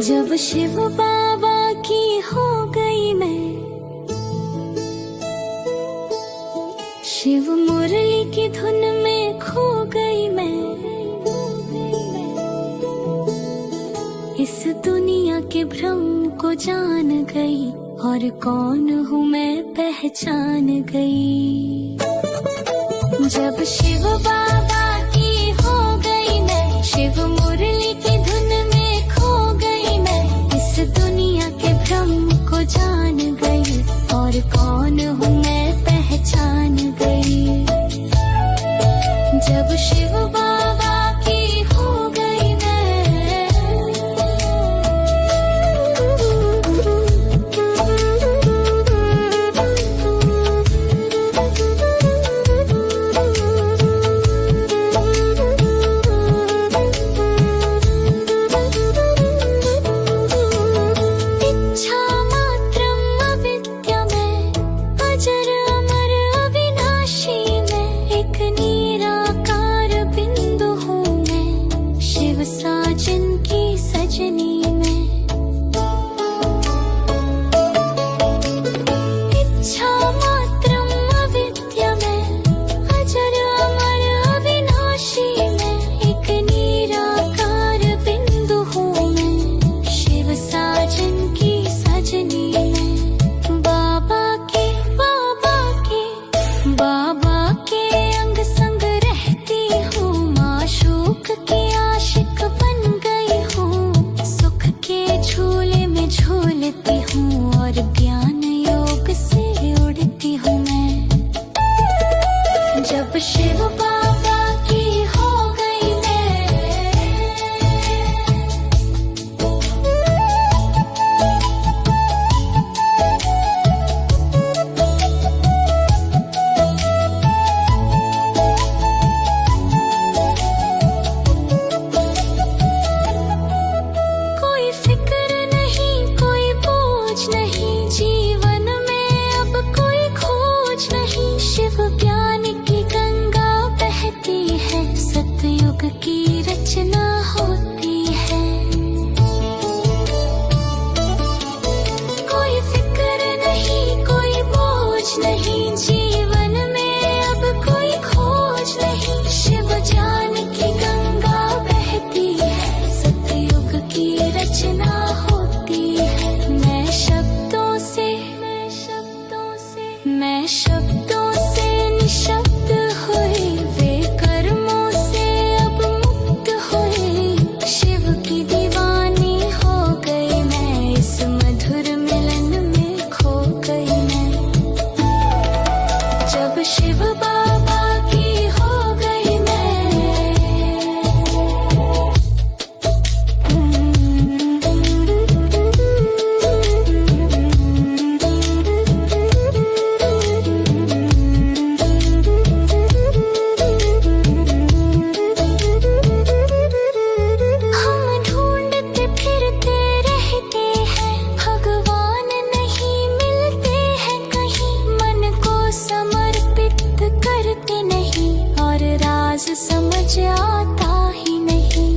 जब शिव बाबा की हो गई मैं, शिव मुरली की धुन में खो गई मैं। इस दुनिया के भ्रम को जान गई और कौन हूँ मैं पहचान गई। जब शिव बाबा की हो गई मैं, शिव मुरली की धुन में खो गई मैं। इस दुनिया के भ्रम को जान गई और कौन हूँ मैं पहचान गई। जब शिव बाबा की हो गई मैं, इच्छा मात्रम अविद्या में, अजर अमर अविनाशी में, एक निराकार बिंदु हूँ मैं, शिव साजन की सजनी में। इच्छा मात्रम अविद्या में, अजर अमर अविनाशी में, एक निराकार बिंदु हूँ मैं, शिव साजन की सजनी में। बाबा के अंग संग रहती हूँ, माशूक की आशिक बन गई हूँ। सुख के झूले में झूलती हूँ और ज्ञान योग से उड़ती हूँ मैं। जब शिव बाबा की हो गई मैं, कोई फिक्र नहीं, कोई बोझ नहीं, जीवन में अब कोई खोज नहीं। शिव ज्ञान की गंगा बहती है, सतयुग की रचना होती है। कोई फिक्र नहीं, कोई बोझ नहीं, जीवन में अब कोई खोज नहीं। शिव ज्ञान की गंगा बहती है, सतयुग की रचना होती है। मैं शब्दों से निशब्द हुई, वे कर्मों से अब मुक्त हुई। शिव की दीवानी हो गई मैं, इस मधुर मिलन में खो गई मैं। जब शिव बाबा की हो गई मैं, हम ढूंढते फिरते रहते हैं, भगवान नहीं मिलते हैं कहीं। मन को समर्पित करते नहीं और राज समझ आता ही नहीं।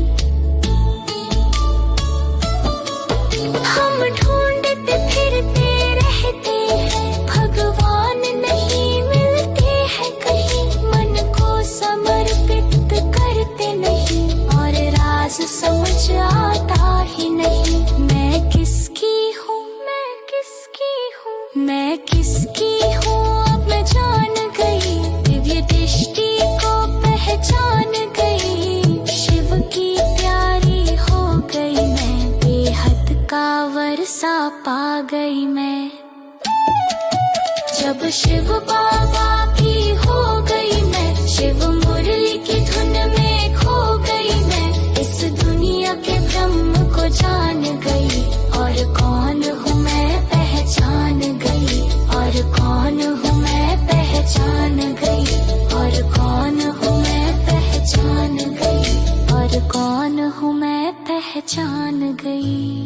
हम ढूंढते फिरते रहते हैं, भगवान नहीं मिलते हैं कहीं। मन को समर्पित करते नहीं और राज समझ आता ही नहीं। मैं किसकी हूँ, मैं किसकी हूँ अब मैं जान गई। दिव्य दृष्टि को पहचान गई, शिव की प्यारी हो गई मैं। बेहद का वर्षा पा गई मैं। जब शिव बाबा की हो गई मैं, शिव मुरली की धुन में खो गई मैं। इस दुनिया के ब्रह्म को जान गई और कौन हूँ मैं पहचान गई। और कौन हूँ मैं पहचान गई, और कौन हूँ मैं पहचान गई, और कौन हूँ मैं पहचान गई।